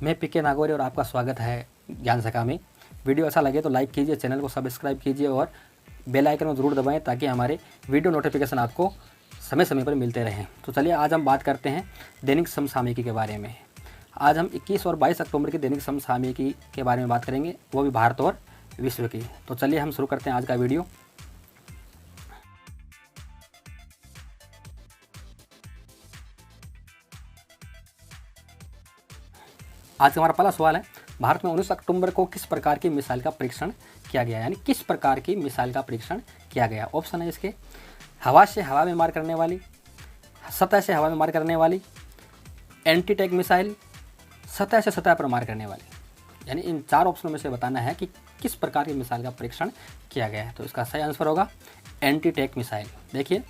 मैं पीके नागौरी और आपका स्वागत है ज्ञान सखा में। वीडियो अच्छा लगे तो लाइक कीजिए, चैनल को सब्सक्राइब कीजिए और बेल आइकन को ज़रूर दबाएं ताकि हमारे वीडियो नोटिफिकेशन आपको समय समय पर मिलते रहें। तो चलिए आज हम बात करते हैं दैनिक समसामयिकी के बारे में। आज हम 21 और 22 अक्टूबर की दैनिक समसामयिकी के बारे में बात करेंगे, वो भी भारत और विश्व की। तो चलिए हम शुरू करते हैं आज का वीडियो। आज का हमारा पहला सवाल है, भारत में 19 अक्टूबर को किस प्रकार की मिसाइल का परीक्षण किया गया? यानी किस प्रकार की मिसाइल का परीक्षण किया गया? ऑप्शन है इसके, हवा से हवा में मार करने वाली, सतह से हवा में मार करने वाली, एंटी टैंक मिसाइल, सतह से सतह पर मार करने वाली। यानी इन चार ऑप्शनों में से बताना है कि किस प्रकार की मिसाइल का परीक्षण किया गया है। तो इसका सही आंसर होगा एंटी टैंक मिसाइल। देखिए,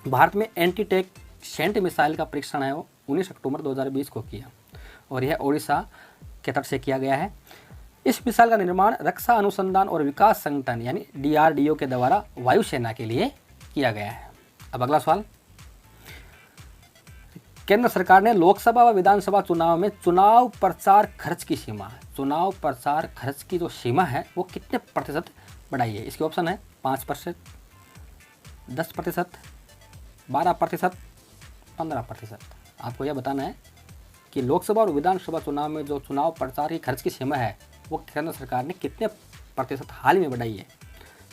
भारत में एंटी टैंक सेंट मिसाइल का परीक्षण है वो 19 अक्टूबर 2020 को किया और यह ओडिशा के तट से किया गया है। इस मिसाइल का निर्माण रक्षा अनुसंधान और विकास संगठन यानी DRDO के द्वारा वायुसेना के लिए किया गया है। अब अगला सवाल, केंद्र सरकार ने लोकसभा व विधानसभा चुनाव में चुनाव प्रचार खर्च की सीमा, चुनाव प्रचार खर्च की जो सीमा है वो कितने प्रतिशत बढ़ाई है? इसके ऑप्शन है 5%, 10%, 12%, 15%। आपको यह बताना है कि लोकसभा और विधानसभा चुनाव में जो चुनाव प्रचार की खर्च की सीमा है वो केंद्र सरकार ने कितने प्रतिशत हाल ही में बढ़ाई है?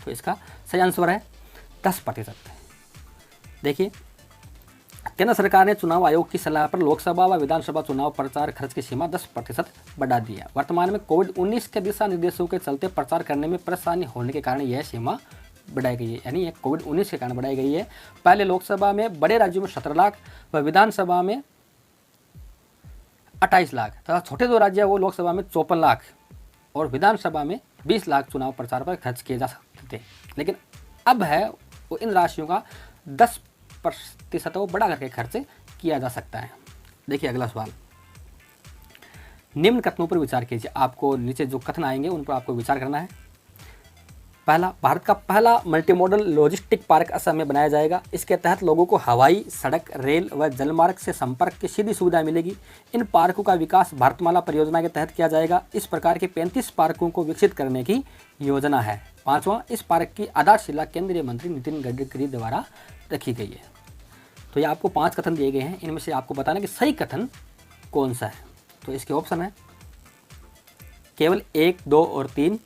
तो इसका सही आंसर है 10%। देखिए, केंद्र सरकार ने चुनाव आयोग की सलाह पर लोकसभा व विधानसभा चुनाव प्रचार खर्च की सीमा 10% बढ़ा दी है। वर्तमान में कोविड-19 के दिशा निर्देशों के चलते प्रचार करने में परेशानी होने के कारण यह सीमा बढ़ाई गई है। यानी ये कोविड-19 के कारण बढ़ाई गई है। पहले लोकसभा में बड़े राज्यों में 17 लाख व विधानसभा में 28 लाख तथा छोटे जो राज्य है वो लोकसभा में 54 लाख और विधानसभा में 20 लाख चुनाव प्रचार पर खर्च किए जा सकते थे। लेकिन अब है वो इन राशियों का 10% वो बढ़ा करके खर्च किया जा सकता है। देखिए अगला सवाल, निम्न कथनों पर विचार कीजिए। आपको नीचे जो कथन आएंगे उन पर आपको विचार करना है। पहला, भारत का पहला मल्टीमोडल लॉजिस्टिक पार्क असम में बनाया जाएगा। इसके तहत लोगों को हवाई, सड़क, रेल व जलमार्ग से संपर्क की सीधी सुविधा मिलेगी। इन पार्कों का विकास भारतमाला परियोजना के तहत किया जाएगा। इस प्रकार के 35 पार्कों को विकसित करने की योजना है। पांचवां, इस पार्क की आधारशिला केंद्रीय मंत्री नितिन गडकरी द्वारा रखी गई है। तो ये आपको 5 कथन दिए गए हैं, इनमें से आपको बताना कि सही कथन कौन सा है। तो इसके ऑप्शन है केवल 1, 2 और 3,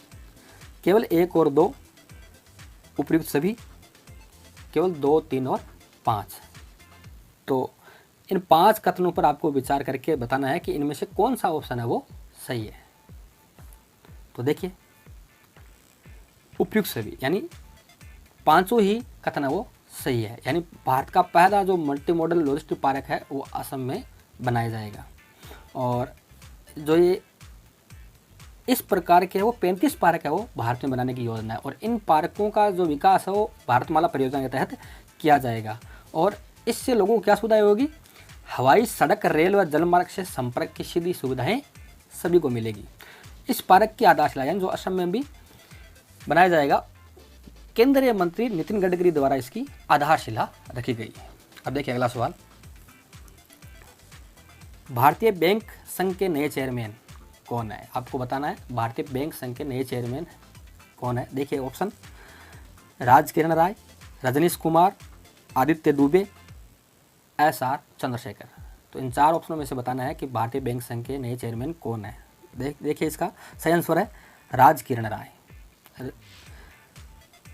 केवल 1 और 2, उपयुक्त सभी, केवल 2, 3 और 5। तो इन 5 कथनों पर आपको विचार करके बताना है कि इनमें से कौन सा ऑप्शन है वो सही है। तो देखिए, उपयुक्त सभी यानी पांचों ही कथन है वो सही है। यानी भारत का पहला जो मल्टी मॉडल लॉजिस्टिक पार्क है वो असम में बनाया जाएगा और जो ये इस प्रकार के वो 35 पार्क है वो भारत में बनाने की योजना है और इन पार्कों का जो विकास है वो भारतमाला परियोजना के तहत किया जाएगा और इससे लोगों को क्या सुविधाएं होगी? हवाई, सड़क, रेल व जलमार्ग से संपर्क की सीधी सुविधाएं सभी को मिलेगी। इस पार्क की आधारशिला यानी जो असम में भी बनाया जाएगा, केंद्रीय मंत्री नितिन गडकरी द्वारा इसकी आधारशिला रखी गई है। अब देखिए अगला सवाल, भारतीय बैंक संघ के नए चेयरमैन कौन है? आपको बताना है भारतीय बैंक संघ के नए चेयरमैन कौन है। देखिए ऑप्शन, राजकिरण राय, रजनीश कुमार, आदित्य दुबे, SR चंद्रशेखर। तो इन 4 ऑप्शनों में से बताना है कि भारतीय बैंक संघ के नए चेयरमैन कौन है। देखिए इसका सही आंसर है राजकिरण राय।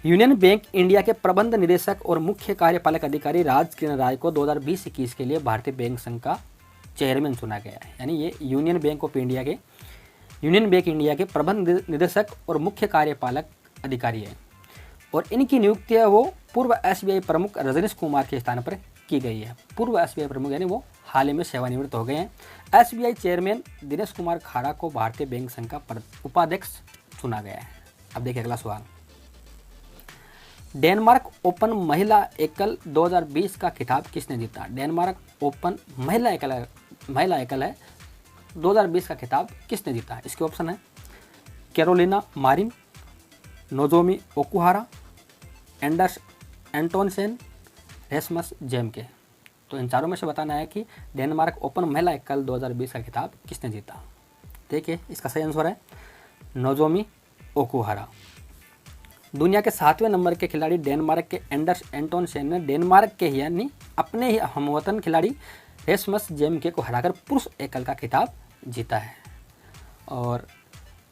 यूनियन बैंक इंडिया के प्रबंध निदेशक और मुख्य कार्यपालक अधिकारी राजकिरण राय को 2020-21 के लिए भारतीय बैंक संघ का चेयरमैन चुना गया है। यानी ये यूनियन बैंक इंडिया के प्रबंध निदेशक और मुख्य कार्यपालक अधिकारी है और इनकी नियुक्ति है वो पूर्व SBI प्रमुख रजनीश कुमार के स्थान पर की गई है। पूर्व SBI प्रमुख यानी वो हाल ही में सेवानिवृत्त हो गए हैं। SBI चेयरमैन दिनेश कुमार खाड़ा को भारतीय बैंक संघ का उपाध्यक्ष चुना गया है। अब देखिए अगला सवाल, डेनमार्क ओपन महिला एकल 2020 का खिताब किसने जीता? डेनमार्क ओपन महिला एकल है 2020 का खिताब किसने जीता? इसके ऑप्शन है Carolina Marin, Nozomi Okuhara, Anders Antonsen, Rasmus Gemke. तो इन चारों में से बताना है कि डेनमार्क ओपन महिला एकल 2020 का खिताब किसने जीता। देखिए इसका सही आंसर है नोजोमी ओकुहारा। दुनिया के 7वें नंबर के खिलाड़ी डेनमार्क के एंडर्स एंटोनसेन ने डेनमार्क के यानी अपने ही हमवतन खिलाड़ी रेसमस जेमके को हराकर पुरुष एकल का खिताब जीता है। और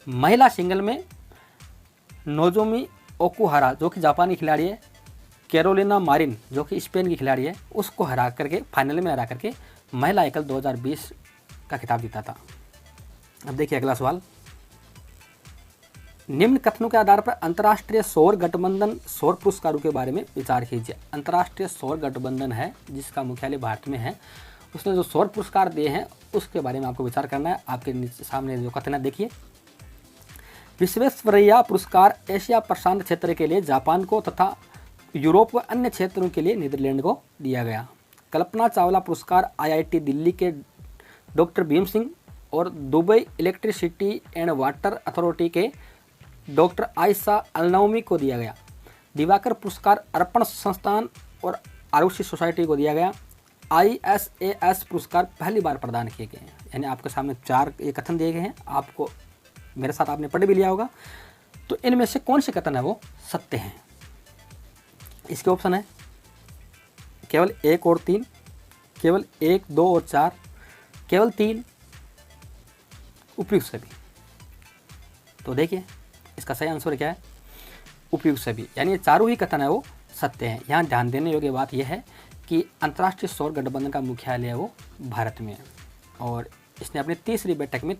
महिला सिंगल में नोजोमी ओकुहारा जो कि जापानी खिलाड़ी है, कैरोलिना मारिन जो कि स्पेन की खिलाड़ी है, उसको हरा करके फाइनल में हरा करके महिला एकल 2020 का खिताब जीता था। अब देखिए अगला सवाल, निम्न कथनों के आधार पर अंतर्राष्ट्रीय सौर गठबंधन सौर पुरस्कारों के बारे में विचार कीजिए। अंतर्राष्ट्रीय सौर गठबंधन है जिसका मुख्यालय भारत में है, उसने जो सौर पुरस्कार दिए हैं उसके बारे में आपको विचार करना है। आपके सामने जो कथन है देखिए, विश्वेश्वरैया पुरस्कार एशिया प्रशांत क्षेत्र के लिए जापान को तथा यूरोप व अन्य क्षेत्रों के लिए नीदरलैंड को दिया गया। कल्पना चावला पुरस्कार IIT दिल्ली के डॉक्टर भीम सिंह और Dubai electricity and water authority के डॉक्टर आयशा अलनौमी को दिया गया। दिवाकर पुरस्कार अर्पण संस्थान और आरुषि सोसाइटी को दिया गया। ISAS पुरस्कार पहली बार प्रदान किए गए हैं। यानी आपके सामने 4 ये कथन दिए गए हैं, आपको मेरे साथ आपने पढ़ भी लिया होगा। तो इनमें से कौन से कथन है वो सत्य हैं? इसके ऑप्शन है केवल 1 और 3, केवल 1, 2 और 4, केवल 3, उपयुक्त सभी। तो देखिए इसका सही आंसर क्या है? उपयुक्त सभी, यानी ये चारों ही कथन है वो सत्य हैं। यहाँ ध्यान देने योग्य बात यह है कि अंतर्राष्ट्रीय सौर गठबंधन का मुख्यालय है वो भारत में है और इसने अपनी तीसरी बैठक में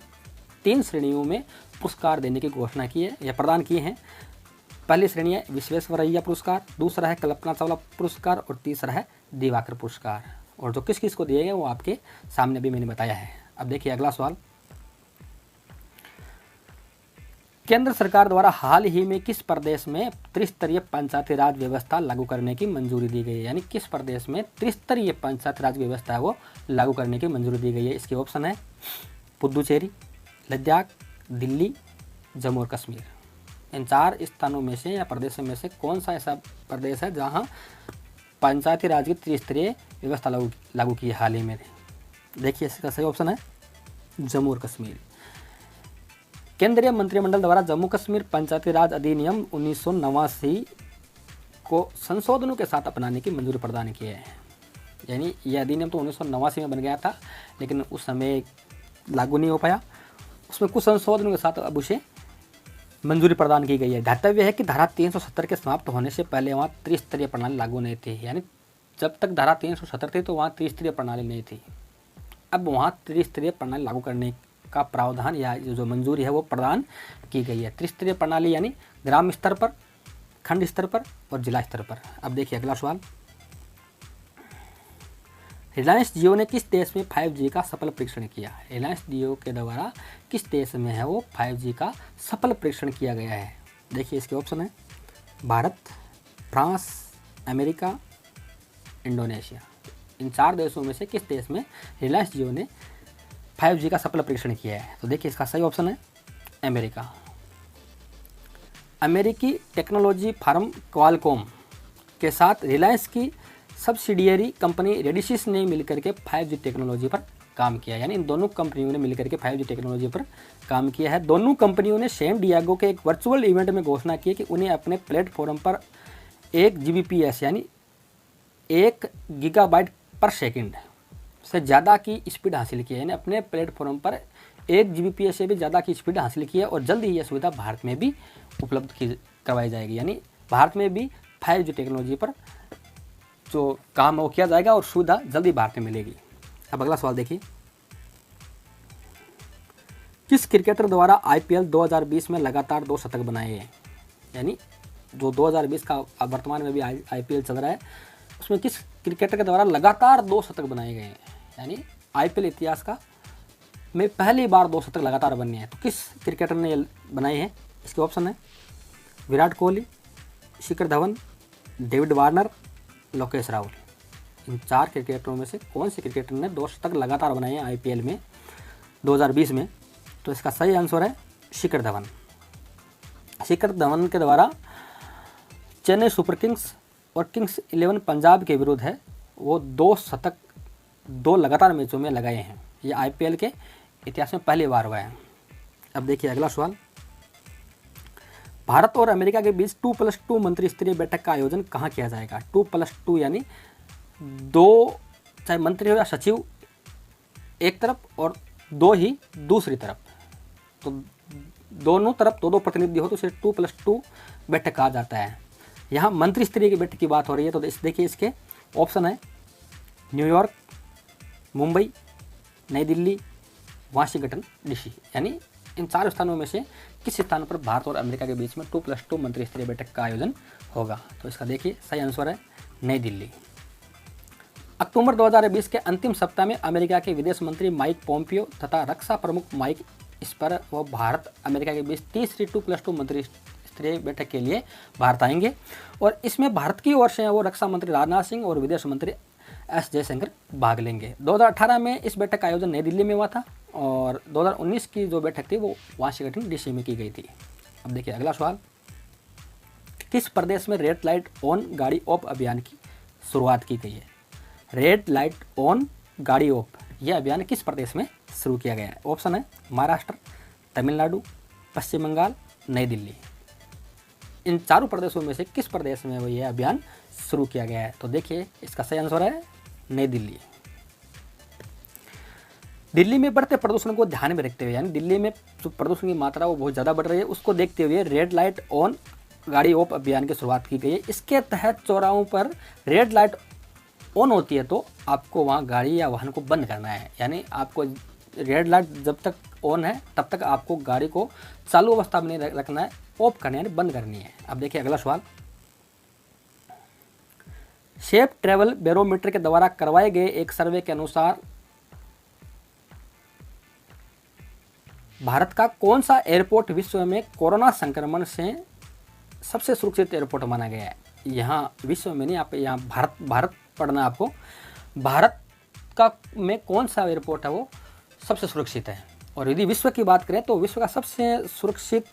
3 श्रेणियों में पुरस्कार देने की घोषणा की है या प्रदान किए हैं। पहली श्रेणी है विश्वेश्वरैया पुरस्कार, दूसरा है कल्पना चावला पुरस्कार और तीसरा है दिवाकर पुरस्कार। और जो किस किस को दिए गए वो आपके सामने भी मैंने बताया है। अब देखिए अगला सवाल, केंद्र सरकार द्वारा हाल ही में किस प्रदेश में त्रिस्तरीय पंचायती राज व्यवस्था लागू करने की मंजूरी दी गई है? यानी किस प्रदेश में त्रिस्तरीय पंचायती राज व्यवस्था है वो लागू करने की मंजूरी दी गई है? इसके ऑप्शन है पुदुचेरी, लद्दाख, दिल्ली, जम्मू और कश्मीर। इन 4 स्थानों में से या प्रदेशों में से कौन सा ऐसा प्रदेश है जहां पंचायती राज की त्रिस्तरीय व्यवस्था लागू की है हाल ही में? देखिए इसका सही ऑप्शन है जम्मू और कश्मीर। केंद्रीय मंत्रिमंडल द्वारा जम्मू कश्मीर पंचायती राज अधिनियम 1989 को संशोधनों के साथ अपनाने की मंजूरी प्रदान की है। यानी यह अधिनियम तो 1989 में बन गया था लेकिन उस समय लागू नहीं हो पाया, उसमें कुछ संशोधनों के साथ अब उसे मंजूरी प्रदान की गई है। ध्यातव्य है कि धारा 370 के समाप्त होने से पहले वहाँ त्रिस्तरीय प्रणाली लागू नहीं थी। यानी जब तक धारा 370 थी तो वहाँ त्रिस्तरीय प्रणाली नहीं थी। अब वहाँ त्रिस्तरीय प्रणाली लागू करने का प्रावधान या जो मंजूरी है वो प्रदान की गई है। त्रिस्तरीय प्रणाली यानी ग्राम स्तर पर, खंड स्तर पर और जिला स्तर पर। अब देखिए अगला सवाल, रिलायंस जियो ने किस देश में 5G का सफल परीक्षण किया? रिलायंस जियो के द्वारा किस देश में है वो 5G का सफल परीक्षण किया गया है? देखिए इसके ऑप्शन है भारत, फ्रांस, अमेरिका, इंडोनेशिया। इन 4 देशों में से किस देश में रिलायंस जियो ने 5G का सफल परीक्षण किया है? तो देखिए इसका सही ऑप्शन है अमेरिका। अमेरिकी टेक्नोलॉजी फर्म क्वालकॉम के साथ रिलायंस की सब्सिडियरी कंपनी रेडिसिस ने मिलकर के 5G टेक्नोलॉजी पर काम किया। यानी इन दोनों कंपनियों ने मिलकर के 5G टेक्नोलॉजी पर काम किया है। दोनों कंपनियों ने सैन डिएगो के एक वर्चुअल इवेंट में घोषणा की कि उन्हें अपने प्लेटफॉर्म पर 1 Gbps यानी 1 गीगाबाइट पर सेकंड से ज़्यादा की स्पीड हासिल की है। यानी अपने प्लेटफॉर्म पर 1 Gbps से भी ज़्यादा की स्पीड हासिल की है और जल्द ही यह सुविधा भारत में भी उपलब्ध करवाई जाएगी। यानी भारत में भी 5G टेक्नोलॉजी पर जो काम है वो किया जाएगा और सुविधा जल्दी भारत में मिलेगी। अब अगला सवाल देखिए, किस क्रिकेटर द्वारा IPL 2020 में लगातार 2 शतक बनाए हैं? यानी जो 2020 का वर्तमान में भी IPL चल रहा है उसमें किस क्रिकेटर के द्वारा लगातार 2 शतक बनाए गए हैं? यानी IPL इतिहास का में पहली बार 2 शतक लगातार बने हैं। तो किस क्रिकेटर ने बनाए हैं? इसके ऑप्शन है विराट कोहली, शिखर धवन, डेविड वार्नर, लोकेश राहुल। इन 4 क्रिकेटरों में से कौन से क्रिकेटर ने 2 शतक लगातार बनाए हैं IPL में 2020 में? तो इसका सही आंसर है शिखर धवन। शिखर धवन के द्वारा चेन्नई सुपर किंग्स और किंग्स 11 पंजाब के विरुद्ध है वो 2 शतक 2 लगातार मैचों में लगाए हैं। ये IPL के इतिहास में पहली बार हुआ है। अब देखिए अगला सवाल, भारत और अमेरिका के बीच 2+2 मंत्री स्तरीय बैठक का आयोजन कहाँ किया जाएगा। 2+2 यानी 2, चाहे मंत्री हो या सचिव एक तरफ और 2 ही दूसरी तरफ, तो दोनों तरफ 2-2 प्रतिनिधि हो तो इसे 2+2 बैठक कहा जाता है। यहाँ मंत्री स्तरीय की बैठक की बात हो रही है, तो देखिए इसके ऑप्शन है न्यूयॉर्क, मुंबई, नई दिल्ली, वाशिंगटन डीसी, यानी इन 4 स्थानों में से किस स्थान पर भारत और अमेरिका के बीच में 2+2 मंत्री स्तरीय बैठक का आयोजन होगा। तो इसका देखिए सही आंसर है नई दिल्ली। अक्टूबर 2020 के अंतिम सप्ताह में अमेरिका के विदेश मंत्री माइक पोम्पियो तथा रक्षा प्रमुख माइक एस्पर वो भारत अमेरिका के बीच तीसरी 2+2 मंत्री स्तरीय बैठक के लिए भारत आएंगे, और इसमें भारत की ओर से वो रक्षा मंत्री राजनाथ सिंह और विदेश मंत्री एस जयशंकर भाग लेंगे। 2018 में इस बैठक का आयोजन नई दिल्ली में हुआ था, और 2019 की जो बैठक थी वो वाशिंगटन डीसी में की गई थी। अब देखिए अगला सवाल, किस प्रदेश में रेड लाइट ऑन गाड़ी ऑफ अभियान की शुरुआत की गई है। रेड लाइट ऑन गाड़ी ऑफ यह अभियान किस प्रदेश में शुरू किया गया है। ऑप्शन है महाराष्ट्र, तमिलनाडु, पश्चिम बंगाल, नई दिल्ली। इन 4 प्रदेशों में से किस प्रदेश में वो यह अभियान शुरू किया गया है। तो देखिए इसका सही आंसर है नई दिल्ली। दिल्ली में बढ़ते प्रदूषण को ध्यान में रखते हुए, यानी दिल्ली में जो प्रदूषण की मात्रा वो बहुत ज़्यादा बढ़ रही है, उसको देखते हुए रेड लाइट ऑन गाड़ी ऑफ अभियान की शुरुआत की गई है। इसके तहत चौराहों पर रेड लाइट ऑन होती है तो आपको वहाँ गाड़ी या वाहन को बंद करना है, यानी आपको रेड लाइट जब तक ऑन है तब तक आपको गाड़ी को चालू अवस्था में नहीं रखना है, ऑफ करना है, यानी बंद करनी है। अब देखिए अगला सवाल, सेफ ट्रैवल बैरोमीटर के द्वारा करवाए गए एक सर्वे के अनुसार भारत का कौन सा एयरपोर्ट विश्व में कोरोना संक्रमण से सबसे सुरक्षित एयरपोर्ट माना गया है। यहाँ विश्व में नहीं, आप यहाँ भारत पढ़ना है आपको। भारत का में कौन सा एयरपोर्ट है वो सबसे सुरक्षित है, और यदि विश्व की बात करें तो विश्व का सबसे सुरक्षित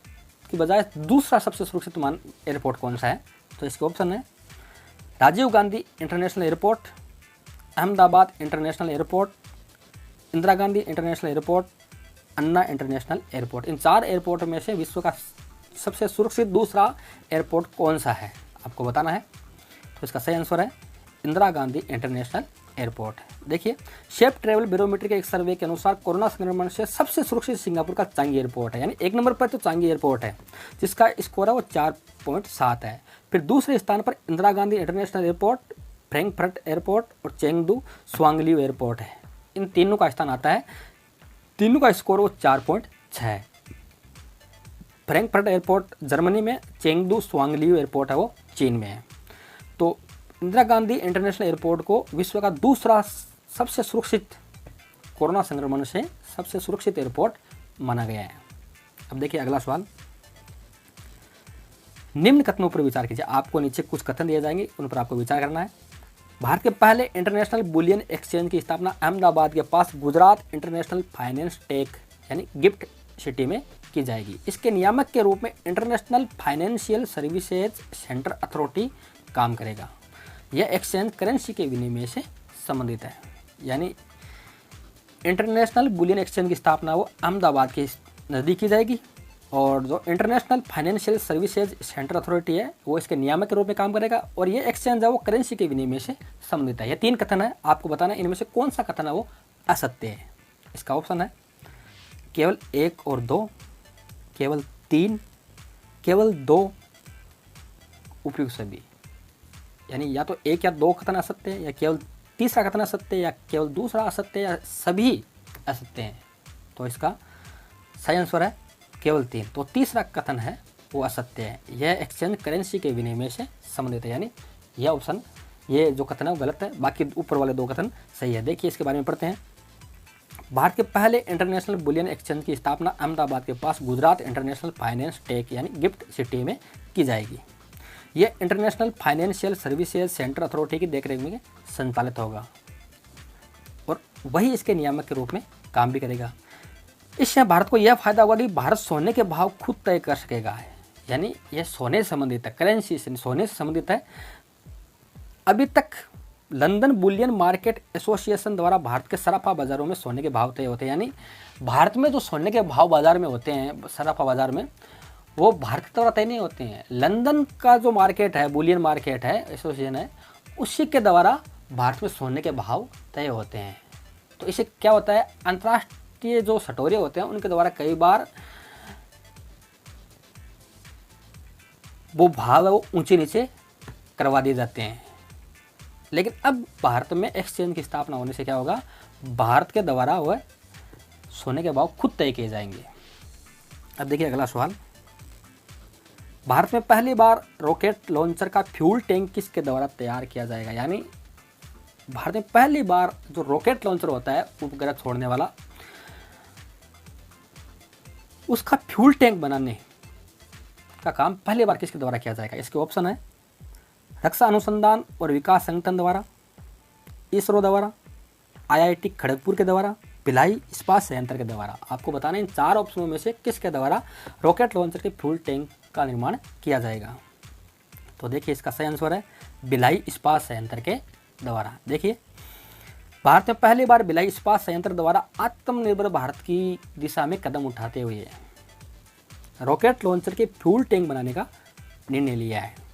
की बजाय दूसरा सबसे सुरक्षित एयरपोर्ट कौन सा है। तो इसके ऑप्शन है Rajiv Gandhi international airport, Ahmedabad international airport, Indira Gandhi international airport, Anna international airport. इन 4 एयरपोर्ट में से विश्व का सबसे सुरक्षित दूसरा एयरपोर्ट कौन सा है आपको बताना है। तो इसका सही आंसर है इंदिरा गांधी इंटरनेशनल एयरपोर्ट। देखिए सेफ ट्रैवल बैरोमीटर के एक सर्वे के अनुसार कोरोना संक्रमण से सबसे सुरक्षित सिंगापुर का चांगी एयरपोर्ट है, यानी 1 नंबर पर तो चांगी एयरपोर्ट है जिसका स्कोर है वो 4.7 है। फिर दूसरे स्थान पर Indira Gandhi international airport, Frankfurt airport और चेंगडू स्वांगलियो एयरपोर्ट है। इन तीनों का स्थान आता है, तीनों का स्कोर वो 4.6 है। फ्रैंकफर्ट एयरपोर्ट जर्मनी में, चेंगडू स्वांगलियो एयरपोर्ट है वो चीन में है। तो इंदिरा गांधी इंटरनेशनल एयरपोर्ट को विश्व का दूसरा सबसे सुरक्षित, कोरोना संक्रमण से सबसे सुरक्षित एयरपोर्ट माना गया है। अब देखिए अगला सवाल, निम्न कथनों पर विचार कीजिए। आपको नीचे कुछ कथन दिए जाएंगे, उन पर आपको विचार करना है। भारत के पहले इंटरनेशनल बुलियन एक्सचेंज की स्थापना अहमदाबाद के पास गुजरात इंटरनेशनल फाइनेंस टेक यानी गिफ्ट सिटी में की जाएगी। इसके नियामक के रूप में international financial services centre authority काम करेगा। यह एक्सचेंज करेंसी के विनिमय से संबंधित है, यानी इंटरनेशनल बुलियन एक्सचेंज की स्थापना वो अहमदाबाद के नज़दीक की जाएगी, और जो international financial services centre authority है वो इसके नियामक के रूप में काम करेगा, और ये एक्सचेंज है वो करेंसी के विनिमय से संबंधित है। ये 3 कथन है, आपको बताना है इनमें से कौन सा कथन है वो असत्य है। इसका ऑप्शन है केवल 1 और 2, केवल 3, केवल 2, उपयुक्त सभी, यानी या तो 1 या 2 कथन असत्य है, या केवल तीसरा कथन असत्य है, या केवल दूसरा असत्य, या सभी असत्य हैं। तो इसका सही आंसर है केवल 3। तो तीसरा कथन है वो असत्य है, यह एक्सचेंज करेंसी के विनिमय से संबंधित है, यानी यह ऑप्शन, ये जो कथन है वो गलत है, बाकी ऊपर वाले 2 कथन सही है। देखिए इसके बारे में पढ़ते हैं। भारत के पहले इंटरनेशनल बुलियन एक्सचेंज की स्थापना अहमदाबाद के पास गुजरात इंटरनेशनल फाइनेंस टेक यानी गिफ्ट सिटी में की जाएगी। यह international financial services centre authority की देखरेख में संचालित होगा, और वही इसके नियामक के रूप में काम भी करेगा। इससे भारत को यह फायदा होगा कि भारत सोने के भाव खुद तय कर सकेगा, यानी यह सोने से संबंधित है, करेंसी से, सोने से संबंधित है। अभी तक लंदन बुलियन मार्केट एसोसिएशन द्वारा भारत के सराफा बाज़ारों में सोने के भाव तय होते हैं। यानी भारत में जो सोने के भाव बाज़ार में होते हैं, सराफा बाज़ार में, वो भारत के द्वारा तय नहीं होते हैं। लंदन का जो मार्केट है, बुलियन मार्केट है, एसोसिएशन है, उसी के द्वारा भारत में सोने के भाव तय होते हैं। तो इससे क्या होता है, अंतर्राष्ट्रीय जो सटोरे होते हैं उनके द्वारा कई बार वो भाव है वो ऊंचे नीचे करवा दिए जाते हैं। लेकिन अब भारत में एक्सचेंज की स्थापना होने से क्या होगा, भारत के द्वारा वह सोने के भाव खुद तय किए जाएंगे। अब देखिए अगला सवाल, भारत में पहली बार रॉकेट लॉन्चर का फ्यूल टैंक किसके द्वारा तैयार किया जाएगा। यानी भारत में पहली बार जो रॉकेट लॉन्चर होता है, उपग्रह छोड़ने वाला, उसका फ्यूल टैंक बनाने का काम पहली बार किसके द्वारा किया जाएगा। इसके ऑप्शन है रक्षा अनुसंधान और विकास संगठन द्वारा, इसरो द्वारा, IIT खड़गपुर के द्वारा, भिलाई इस्पात संयंत्र के द्वारा। आपको बताना इन 4 ऑप्शनों में से किसके द्वारा रॉकेट लॉन्चर के फ्यूल टैंक का निर्माण किया जाएगा। तो देखिए इसका सही आंसर है भिलाई इस्पात संयंत्र के द्वारा। देखिए भारत में पहली बार भिलाई इस्पात संयंत्र द्वारा आत्मनिर्भर भारत की दिशा में कदम उठाते हुए रॉकेट लॉन्चर के फ्यूल टैंक बनाने का निर्णय लिया है।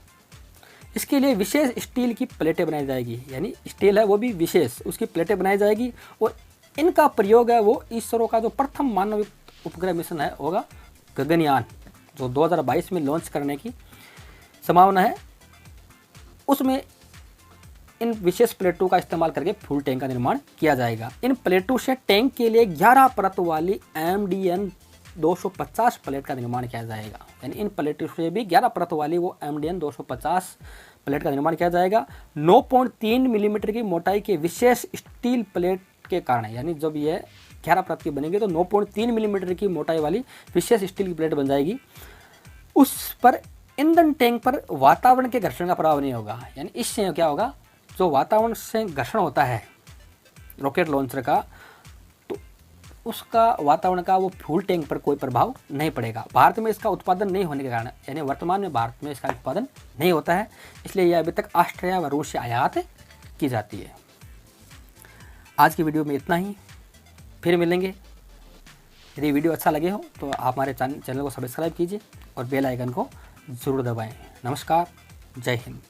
इसके लिए विशेष स्टील की प्लेटें बनाई जाएगी, यानी स्टील है वो भी विशेष, उसकी प्लेटें बनाई जाएगी और इनका प्रयोग है वो इसरो का जो प्रथम मानव उपग्रह मिशन है होगा गगनयान, जो 2022 में लॉन्च करने की संभावना है, उसमें इन विशेष प्लेटों का इस्तेमाल करके फ्यूल टैंक का निर्माण किया जाएगा। इन प्लेटों से टैंक के लिए 11 परत वाली MDN 250 प्लेट का निर्माण किया जाएगा। यानी इन प्लेटों से भी 11 परत वाली वो MDN 250 प्लेट का निर्माण किया जाएगा। 9.3 मिलीमीटर की मोटाई के विशेष स्टील प्लेट के कारण, यानी जब ये 11 परत की बनेगी तो 9.3 मिलीमीटर की मोटाई वाली विशेष स्टील की प्लेट बन जाएगी। उस पर ईंधन टैंक पर वातावरण के घर्षण का प्रभाव नहीं होगा। यानी इससे क्या होगा, जो वातावरण से घर्षण होता है रॉकेट लॉन्चर का, तो उसका वातावरण का वो फ्यूल टैंक पर कोई प्रभाव नहीं पड़ेगा। भारत में इसका उत्पादन नहीं होने के कारण, यानी वर्तमान में भारत में इसका उत्पादन नहीं होता है, इसलिए यह अभी तक ऑस्ट्रिया व रूस से आयात की जाती है। आज की वीडियो में इतना ही, फिर मिलेंगे। यदि वीडियो अच्छा लगे हो तो आप हमारे चैनल को सब्सक्राइब कीजिए और बेल आइकन को ज़रूर दबाएं। नमस्कार, जय हिंद।